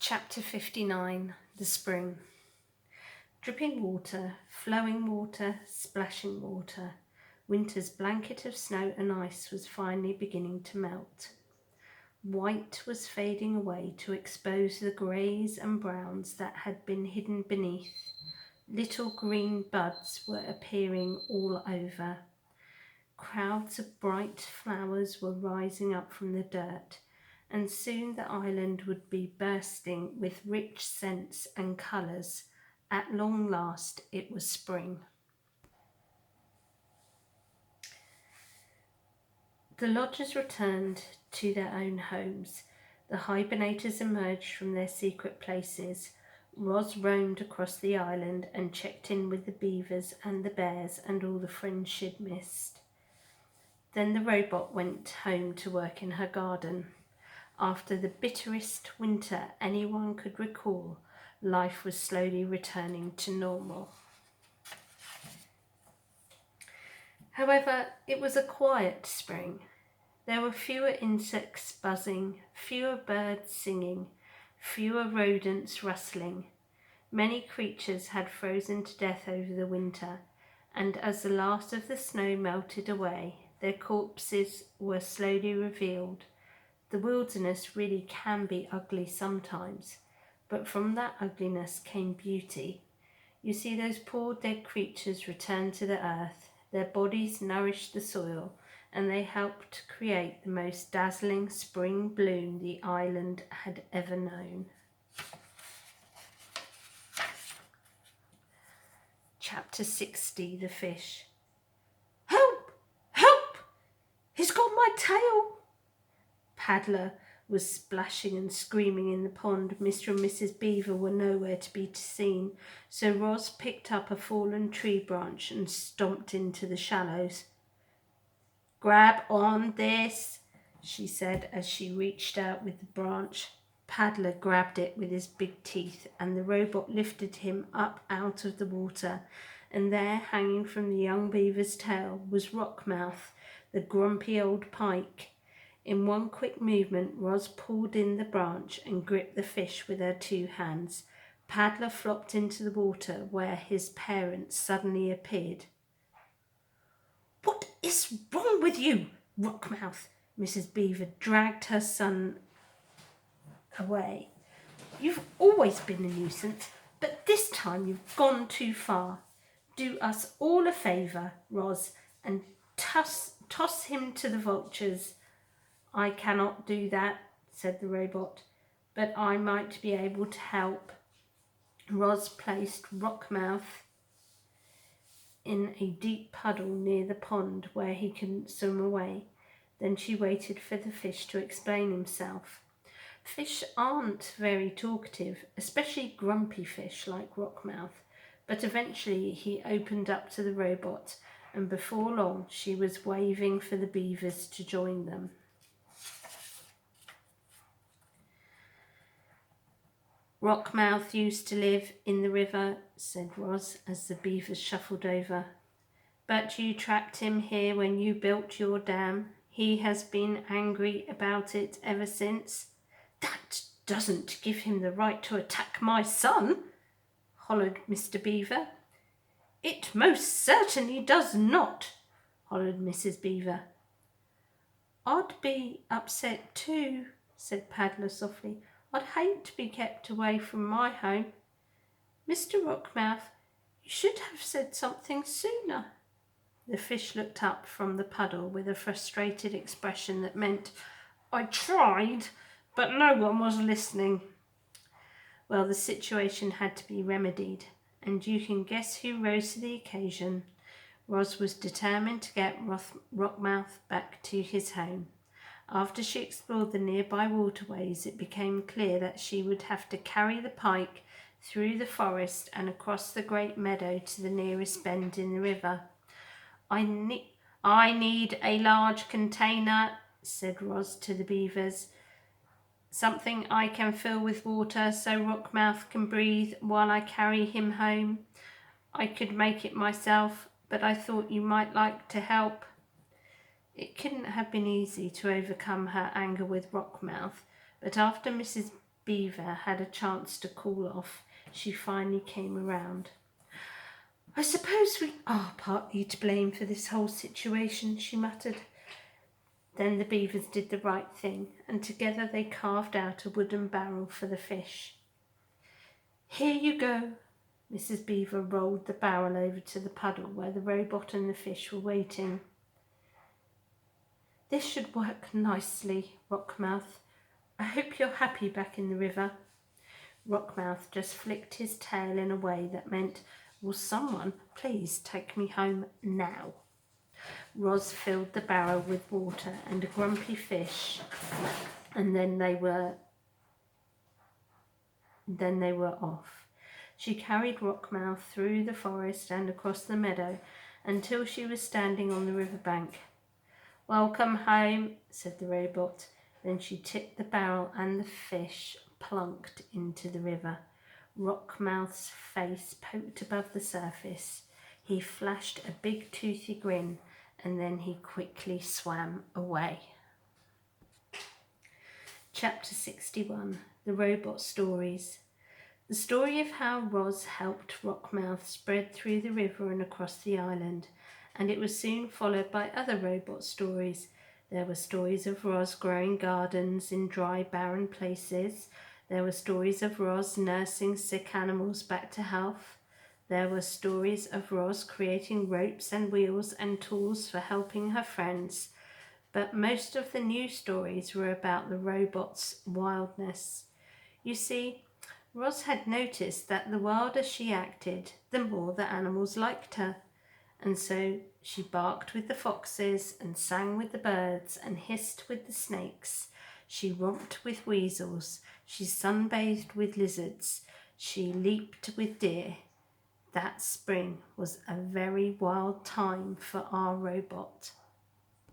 Chapter 59. The Spring. Dripping water, flowing water, splashing water. Winter's blanket of snow and ice was finally beginning to melt. White was fading away to expose the greys and browns that had been hidden beneath. Little green buds were appearing all over. Crowds of bright flowers were rising up from the dirt, and soon the island would be bursting with rich scents and colours. At long last it was spring. The lodgers returned to their own homes. The hibernators emerged from their secret places. Roz roamed across the island and checked in with the beavers and the bears and all the friends she'd missed. Then the robot went home to work in her garden. After the bitterest winter anyone could recall, life was slowly returning to normal. However, it was a quiet spring. There were fewer insects buzzing, fewer birds singing, fewer rodents rustling. Many creatures had frozen to death over the winter, and as the last of the snow melted away, their corpses were slowly revealed. The wilderness really can be ugly sometimes, but from that ugliness came beauty. You see, those poor dead creatures returned to the earth. Their bodies nourished the soil, and they helped create the most dazzling spring bloom the island had ever known. Chapter 60. The Fish. Help! Help! He's got my tail! Paddler was splashing and screaming in the pond. Mr. and Mrs. Beaver were nowhere to be seen, so Roz picked up a fallen tree branch and stomped into the shallows. "Grab on this," she said as she reached out with the branch. Paddler grabbed it with his big teeth, and the robot lifted him up out of the water, and there, hanging from the young beaver's tail, was Rockmouth, the grumpy old pike. In one quick movement, Roz pulled in the branch and gripped the fish with her two hands. Paddler flopped into the water, where his parents suddenly appeared. "What is wrong with you, Rockmouth?" Mrs. Beaver dragged her son away. "You've always been a nuisance, but this time you've gone too far. Do us all a favour, Roz, and toss him to the vultures." "I cannot do that," said the robot, "but I might be able to help." Roz placed Rockmouth in a deep puddle near the pond where he couldn't swim away. Then she waited for the fish to explain himself. Fish aren't very talkative, especially grumpy fish like Rockmouth, but eventually he opened up to the robot, and before long she was waving for the beavers to join them. "Rockmouth used to live in the river," said Roz as the beavers shuffled over. "But you trapped him here when you built your dam. He has been angry about it ever since." "That doesn't give him the right to attack my son," hollered Mr. Beaver. "It most certainly does not," hollered Mrs. Beaver. "I'd be upset too," said Paddler softly. "I'd hate to be kept away from my home. Mr. Rockmouth, you should have said something sooner." The fish looked up from the puddle with a frustrated expression that meant, "I tried, but no one was listening." Well, the situation had to be remedied, and you can guess who rose to the occasion. Roz was determined to get Rockmouth back to his home. After she explored the nearby waterways, it became clear that she would have to carry the pike through the forest and across the great meadow to the nearest bend in the river. I need a large container," said Roz to the beavers. "Something I can fill with water so Rockmouth can breathe while I carry him home. I could make it myself, but I thought you might like to help." It couldn't have been easy to overcome her anger with Rockmouth, but after Mrs. Beaver had a chance to cool off, she finally came around. I suppose we are partly to blame for this whole situation, she muttered. Then the beavers did the right thing, and together they carved out a wooden barrel for the fish. Here you go. Mrs. Beaver rolled the barrel over to the puddle where the robot and the fish were waiting. This should work nicely, Rockmouth. I hope you're happy back in the river. Rockmouth just flicked his tail in a way that meant, will someone please take me home now? Roz filled the barrel with water and a grumpy fish, and then they were off. She carried Rockmouth through the forest and across the meadow until she was standing on the riverbank. Welcome home, said the robot. Then she tipped the barrel and the fish plunked into the river. Rockmouth's face poked above the surface. He flashed a big toothy grin and then he quickly swam away. Chapter 61. The Robot Stories. The story of how Roz helped Rockmouth spread through the river and across the island, and it was soon followed by other robot stories. There were stories of Roz growing gardens in dry, barren places. There were stories of Roz nursing sick animals back to health. There were stories of Roz creating ropes and wheels and tools for helping her friends. But most of the new stories were about the robot's wildness. You see, Roz had noticed that the wilder she acted, the more the animals liked her. And so she barked with the foxes and sang with the birds and hissed with the snakes. She romped with weasels. She sunbathed with lizards. She leaped with deer. That spring was a very wild time for our robot.